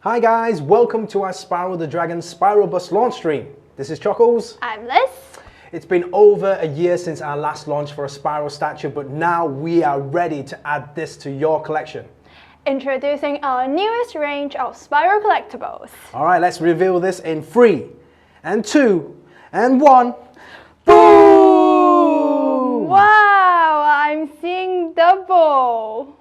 Hi guys, welcome to our Spyro the Dragon Spyro Bus launch stream. This is Chuckles. I'm Liz. It's been over a year since our last launch for a Spyro statue, but now we are ready to add this to your collection. Introducing our newest range of Spyro collectibles. Alright, let's reveal this in 3, and 2, and 1. Boom! Wow, I'm seeing double.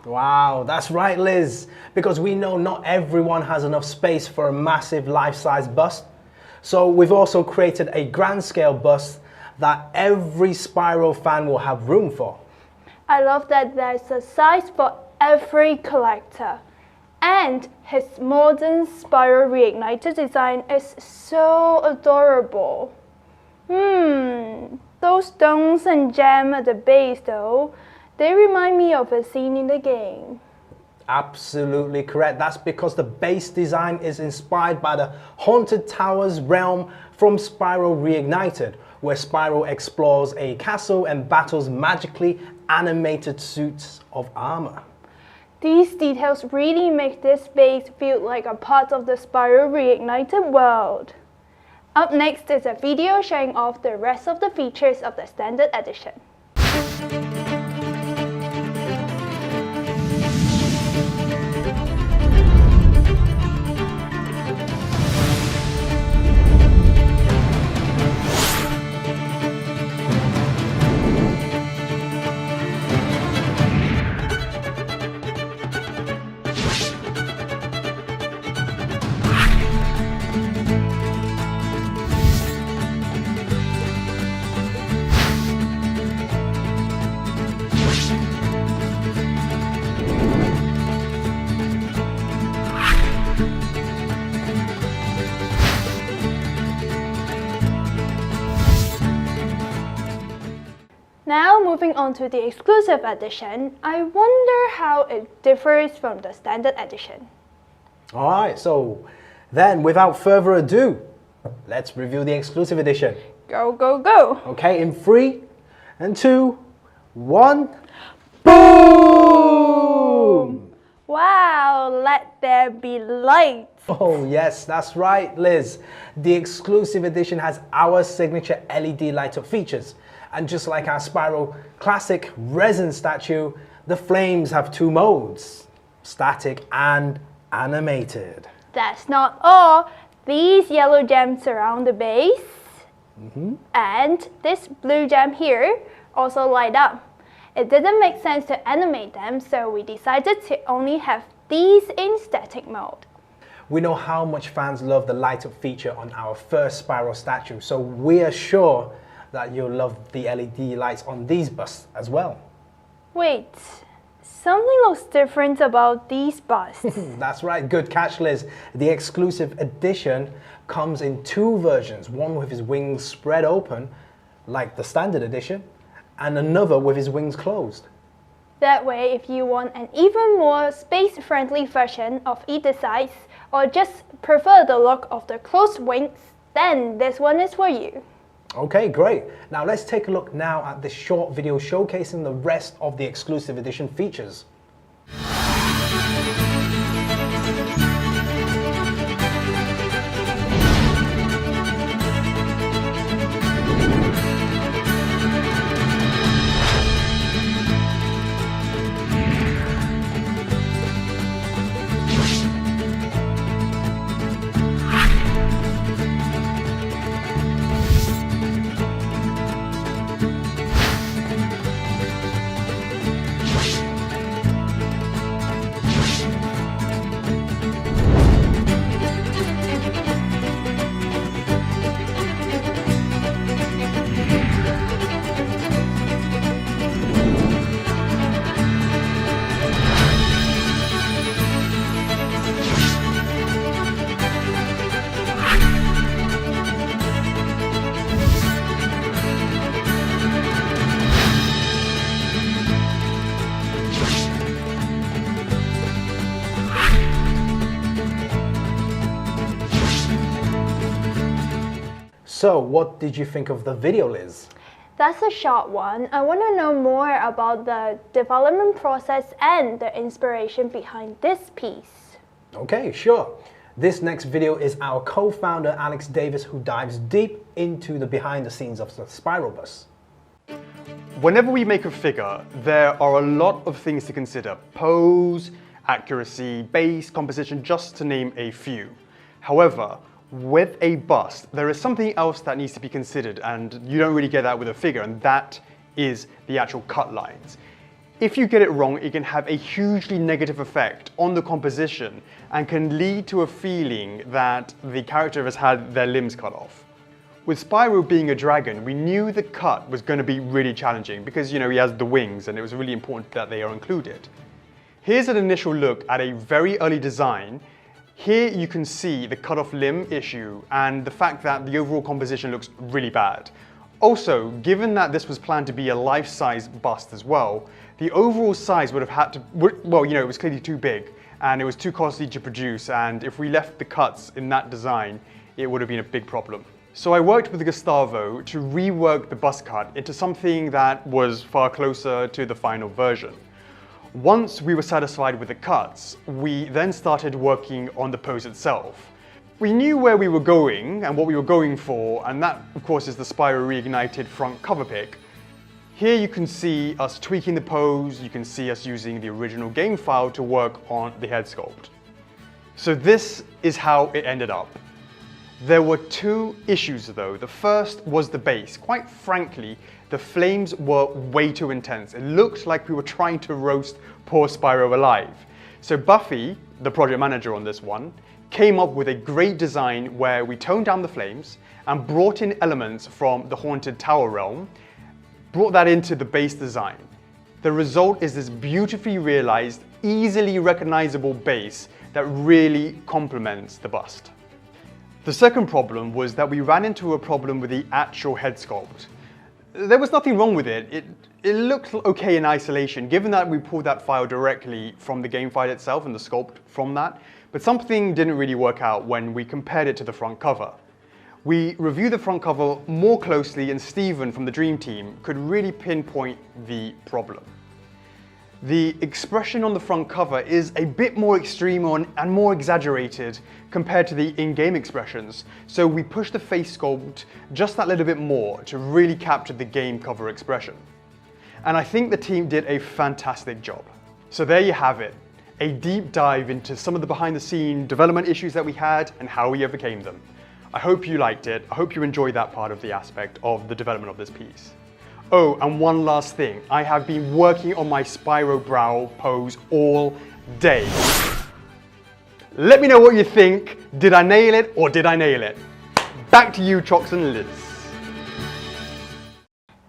Wow, that's right, Liz, because we know not everyone has enough space for a massive life-size bust. So we've also created a grand scale bust that every Spyro fan will have room for. I love that there's a size for every collector. And his modern Spyro Reignited design is so adorable. Those stones and gem at the base though, they remind me of a scene in the game. Absolutely correct. That's because the base design is inspired by the Haunted Towers realm from Spyro Reignited, where Spyro explores a castle and battles magically animated suits of armor. These details really make this base feel like a part of the Spyro Reignited world. Up next is a video showing off the rest of the features of the Standard Edition. Now moving on to the exclusive edition, I wonder how it differs from the standard edition. Alright, so then without further ado, let's review the exclusive edition. Go, go, go! Okay, in 3, and 2, 1, boom! Wow, let there be light! Oh yes, that's right, Liz. The exclusive edition has our signature LED light-up features. And just like our Spyro classic resin statue, the flames have 2 modes, static and animated. That's not all. These yellow gems surround the base, and this blue gem here also light up. It didn't make sense to animate them, so we decided to only have these in static mode. We know how much fans love the light-up feature on our first Spyro statue, so we are sure that you'll love the LED lights on these busts as well. Wait, something looks different about these busts. That's right, good catch, Liz. The exclusive edition comes in 2 versions, one with his wings spread open, like the standard edition, and another with his wings closed. That way, if you want an even more space-friendly version of either size, or just prefer the look of the closed wings, then this one is for you. Okay, great. Now let's take a look now at this short video showcasing the rest of the exclusive edition features. So, what did you think of the video, Liz? That's a short one. I want to know more about the development process and the inspiration behind this piece. Okay, sure. This next video is our co-founder Alex Davis, who dives deep into the behind the scenes of the Spyro bus. Whenever we make a figure, there are a lot of things to consider. Pose, accuracy, base, composition, just to name a few. However, with a bust, there is something else that needs to be considered, and you don't really get that with a figure, and that is the actual cut lines. If you get it wrong, it can have a hugely negative effect on the composition and can lead to a feeling that the character has had their limbs cut off. With Spyro being a dragon, we knew the cut was going to be really challenging because, he has the wings and it was really important that they are included. Here's an initial look at a very early design. Here you can see the cut-off limb issue and the fact that the overall composition looks really bad. Also, given that this was planned to be a life-size bust as well, the overall size would have had to, well, it was clearly too big and it was too costly to produce, and if we left the cuts in that design, it would have been a big problem. So I worked with Gustavo to rework the bust cut into something that was far closer to the final version. Once we were satisfied with the cuts, we then started working on the pose itself. We knew where we were going and what we were going for, and that, of course, is the Spyro Reignited front cover pic. Here you can see us tweaking the pose, you can see us using the original game file to work on the head sculpt. So this is how it ended up. There were two issues though. The first was the base. Quite frankly, the flames were way too intense. It looked like we were trying to roast poor Spyro alive. So Buffy, the project manager on this one, came up with a great design where we toned down the flames and brought in elements from the Haunted Tower realm, brought that into the base design. The result is this beautifully realized, easily recognizable base that really complements the bust. The second problem was that we ran into a problem with the actual head sculpt. There was nothing wrong with it. It looked okay in isolation, given that we pulled that file directly from the game file itself and the sculpt from that, but something didn't really work out when we compared it to the front cover. We reviewed the front cover more closely, and Steven from the Dream Team could really pinpoint the problem. The expression on the front cover is a bit more extreme and more exaggerated compared to the in-game expressions, so we pushed the face sculpt just that little bit more to really capture the game cover expression. And I think the team did a fantastic job. So there you have it, a deep dive into some of the behind-the-scene development issues that we had and how we overcame them. I hope you liked it. I hope you enjoyed that part of the aspect of the development of this piece. Oh, and one last thing. I have been working on my Spyro brow pose all day. Let me know what you think. Did I nail it or did I nail it? Back to you, Chox and Liz.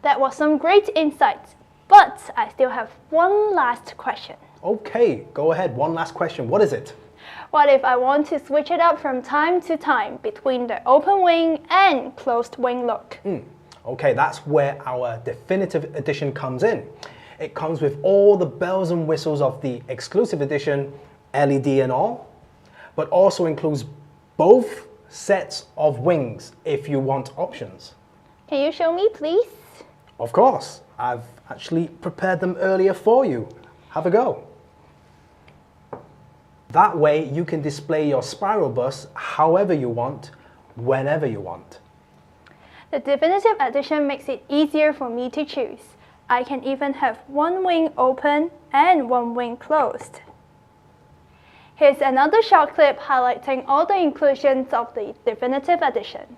That was some great insights, but I still have one last question. Okay, go ahead. One last question. What is it? What if I want to switch it up from time to time between the open wing and closed wing look? Okay, that's where our definitive edition comes in. It comes with all the bells and whistles of the exclusive edition, LED and all, but also includes both sets of wings if you want options. Can you show me, please? Of course, I've actually prepared them earlier for you. Have a go. That way you can display your Spyro bus however you want, whenever you want. The definitive edition makes it easier for me to choose. I can even have one wing open and one wing closed. Here's another short clip highlighting all the inclusions of the definitive edition.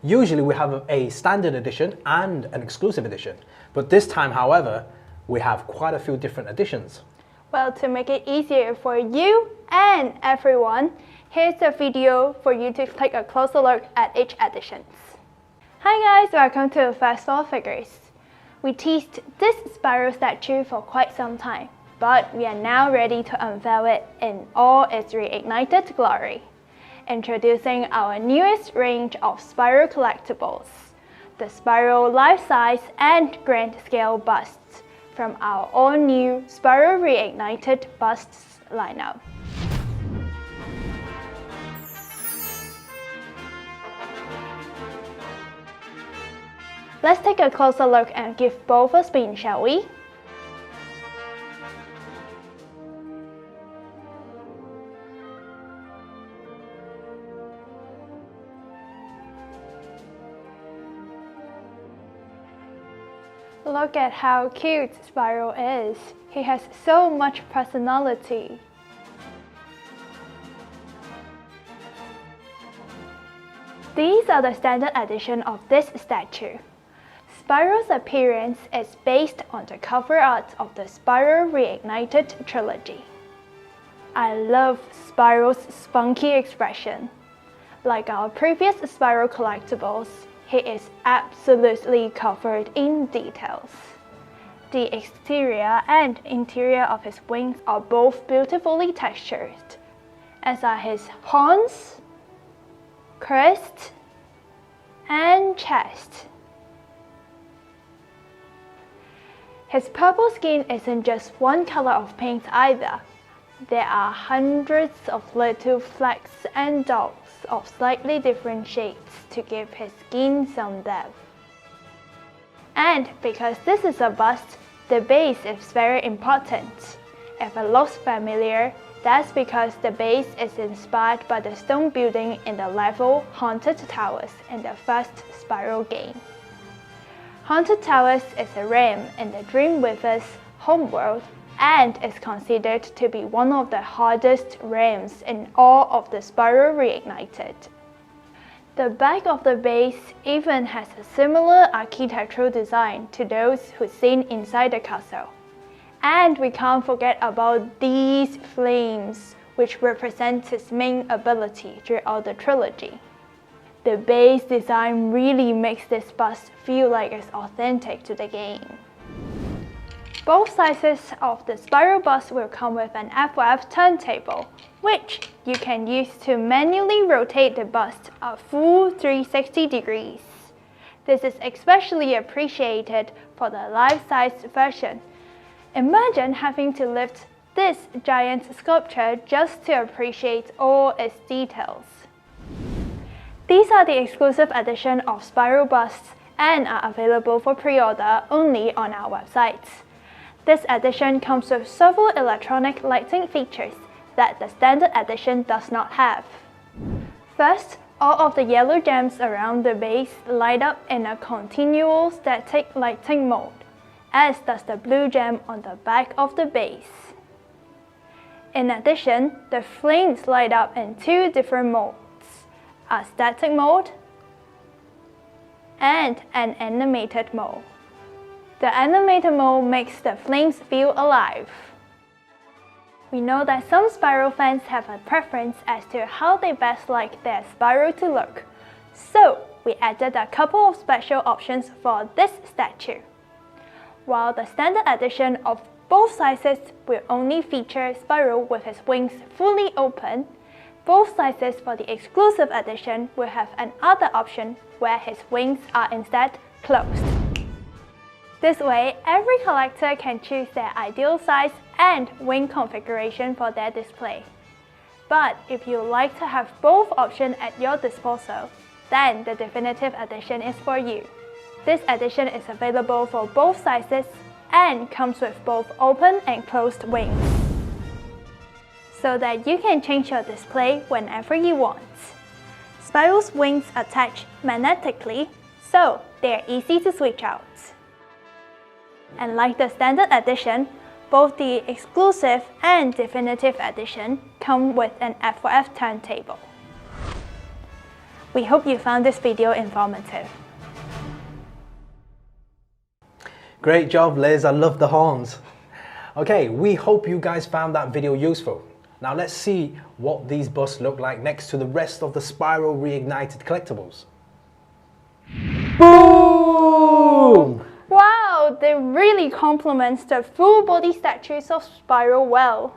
Usually we have a standard edition and an exclusive edition, but this time, however, we have quite a few different editions. Well, to make it easier for you and everyone, here's a video for you to take a closer look at each edition. Hi guys, welcome to Fast 4 Figures. We teased this Spyro statue for quite some time, but we are now ready to unveil it in all its reignited glory. Introducing our newest range of Spyro collectibles, the Spyro life-size and grand scale busts from our all-new Spyro Reignited Busts lineup. Let's take a closer look and give both a spin, shall we? Look at how cute Spyro is. He has so much personality. These are the standard edition of this statue. Spyro's appearance is based on the cover art of the Spyro Reignited trilogy. I love Spyro's spunky expression. Like our previous Spyro collectibles, he is absolutely covered in details. The exterior and interior of his wings are both beautifully textured, as are his horns, crest, and chest. His purple skin isn't just one color of paint either. There are hundreds of little flecks and dots of slightly different shades to give his skin some depth. And because this is a bust, the base is very important. If it looks familiar, that's because the base is inspired by the stone building in the level Haunted Towers in the first Spyro game. Haunted Towers is a realm in the Dreamweaver's homeworld and is considered to be one of the hardest realms in all of the Spyro Reignited. The back of the base even has a similar architectural design to those who've seen inside the castle. And we can't forget about these flames, which represent his main ability throughout the trilogy. The base design really makes this bust feel like it's authentic to the game. Both sizes of the Spyro bust will come with an F4F turntable, which you can use to manually rotate the bust a full 360 degrees. This is especially appreciated for the life-size version. Imagine having to lift this giant sculpture just to appreciate all its details. These are the exclusive edition of Spyro busts and are available for pre-order only on our website. This edition comes with several electronic lighting features that the standard edition does not have. First, all of the yellow gems around the base light up in a continual static lighting mode, as does the blue gem on the back of the base. In addition, the flames light up in two different modes, a static mode and an animated mode. The animated mode makes the flames feel alive. We know that some Spyro fans have a preference as to how they best like their Spyro to look, so we added a couple of special options for this statue. While the standard edition of both sizes will only feature Spyro with his wings fully open, both sizes for the exclusive edition will have another option where his wings are instead closed. This way, every collector can choose their ideal size and wing configuration for their display. But if you like to have both options at your disposal, then the definitive edition is for you. This edition is available for both sizes and comes with both open and closed wings, so that you can change your display whenever you want. Spyro's wings attach magnetically, so they're easy to switch out. And like the standard edition, both the exclusive and definitive edition come with an F4F turntable. We hope you found this video informative. Great job, Liz. I love the horns. Okay, we hope you guys found that video useful. Now let's see what these busts look like next to the rest of the Spyro Reignited collectibles. Boom! Wow, they really complement the full body statues of Spyro well.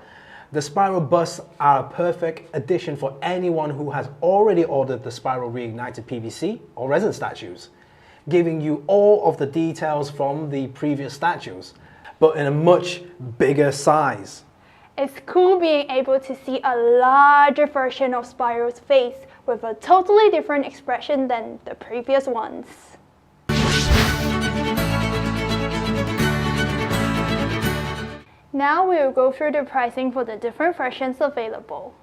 The Spyro busts are a perfect addition for anyone who has already ordered the Spyro Reignited PVC or resin statues, giving you all of the details from the previous statues, but in a much bigger size. It's cool being able to see a larger version of Spyro's face with a totally different expression than the previous ones. Now we will go through the pricing for the different versions available.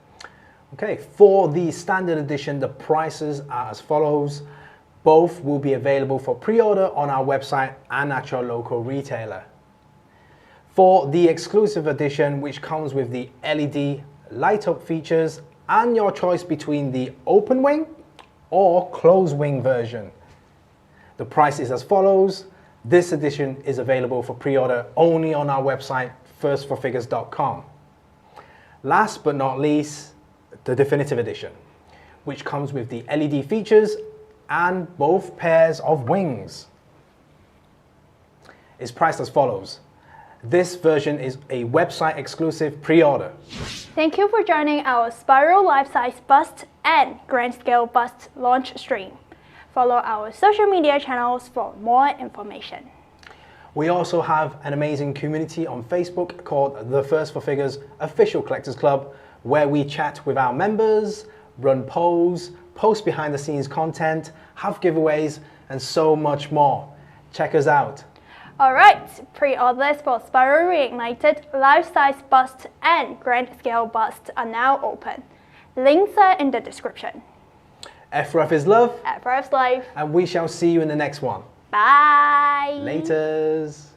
Okay, for the standard edition, the prices are as follows. Both will be available for pre-order on our website and at your local retailer. For the exclusive edition, which comes with the LED light-up features and your choice between the open wing or closed wing version, the price is as follows. This edition is available for pre-order only on our website, firstforfigures.com. Last but not least, the definitive edition, which comes with the LED features and both pairs of wings, is priced as follows. This version is a website exclusive pre-order. Thank you for joining our Spyro life-size bust and grand scale bust launch stream. Follow our social media channels for more information. We also have an amazing community on Facebook called the First for Figures Official Collectors Club, where we chat with our members, run polls, post behind the scenes content, have giveaways, and so much more. Check us out. Alright, pre-orders for Spyro Reignited, life-size bust and grand scale bust are now open. Links are in the description. FRF is love, FRF's life. and we shall see you in the next one. Bye! Laters.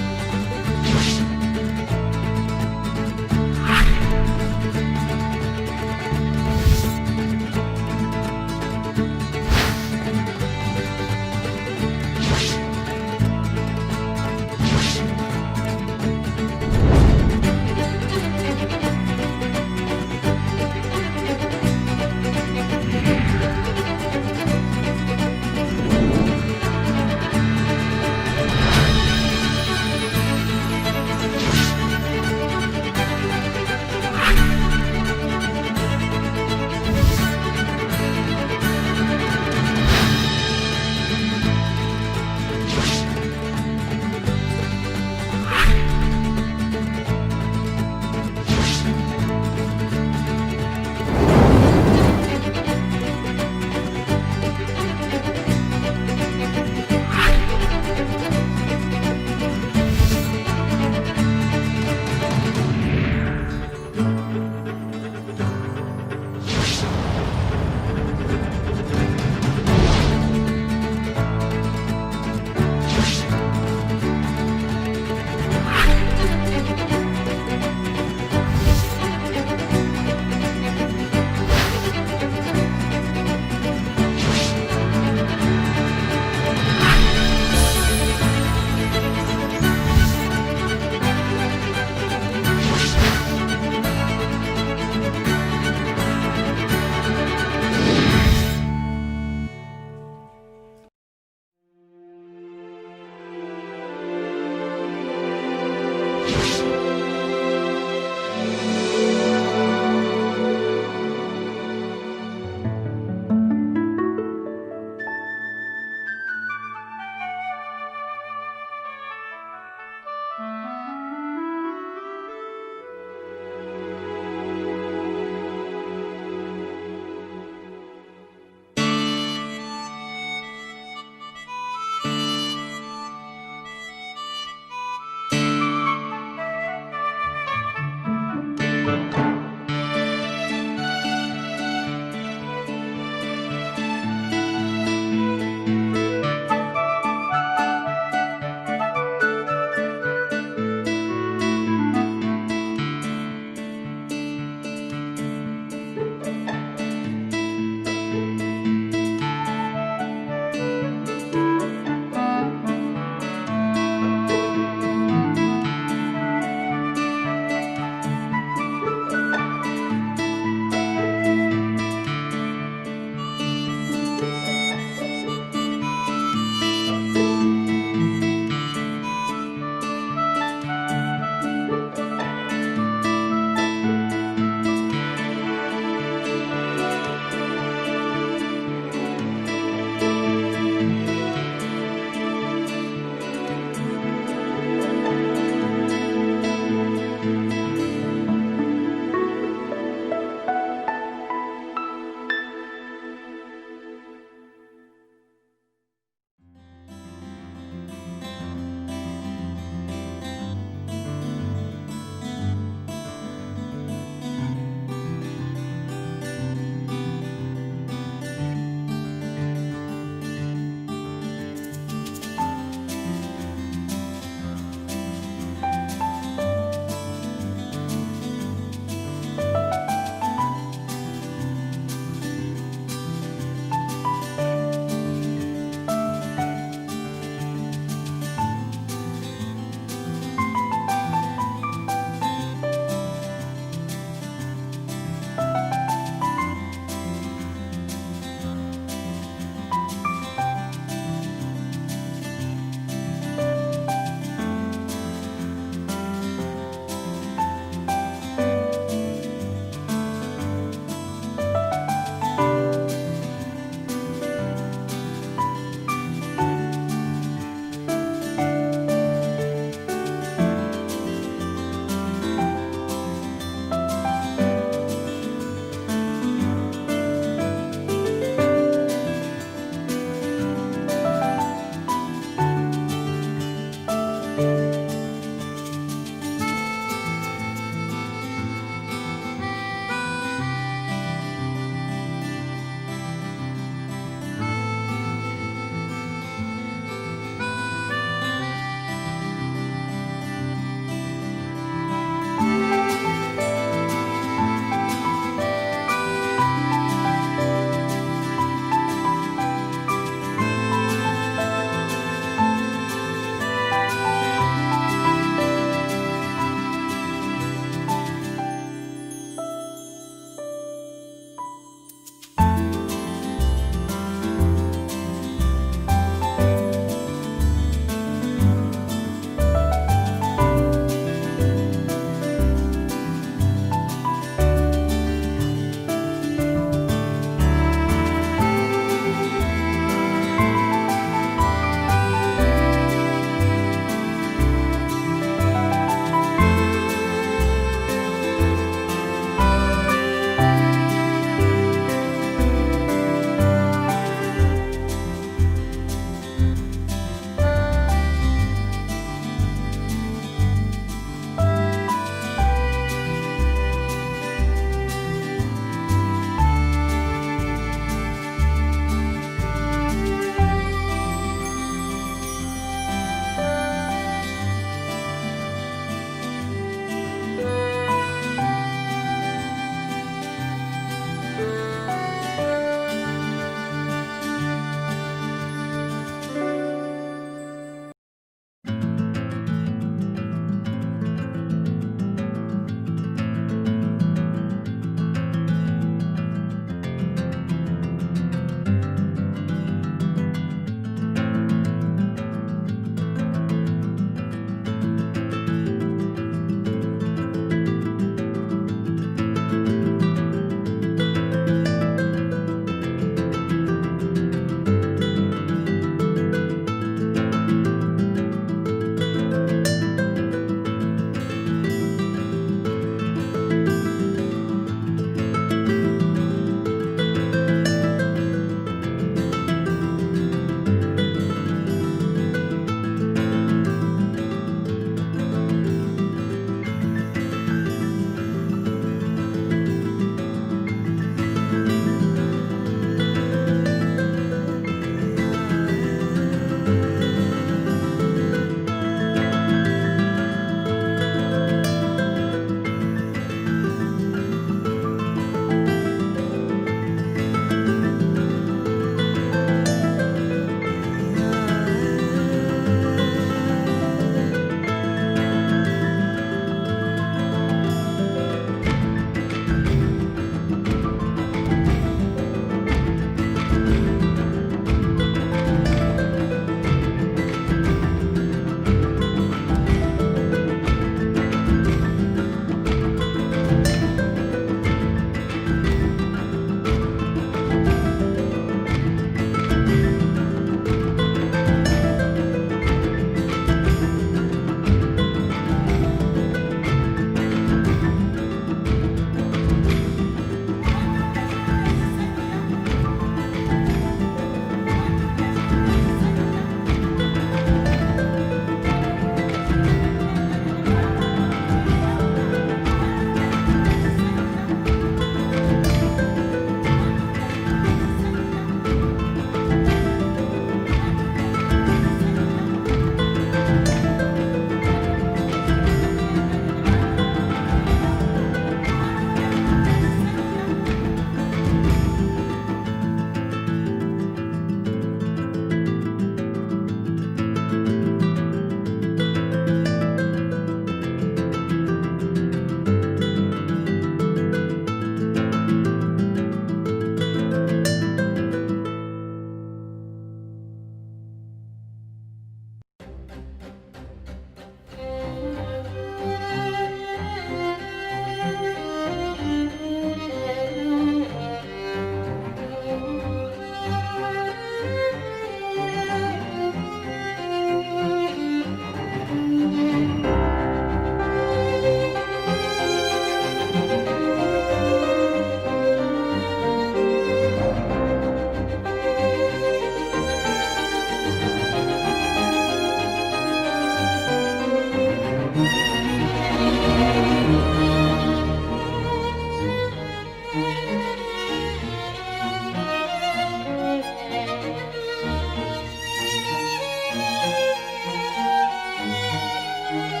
Bye.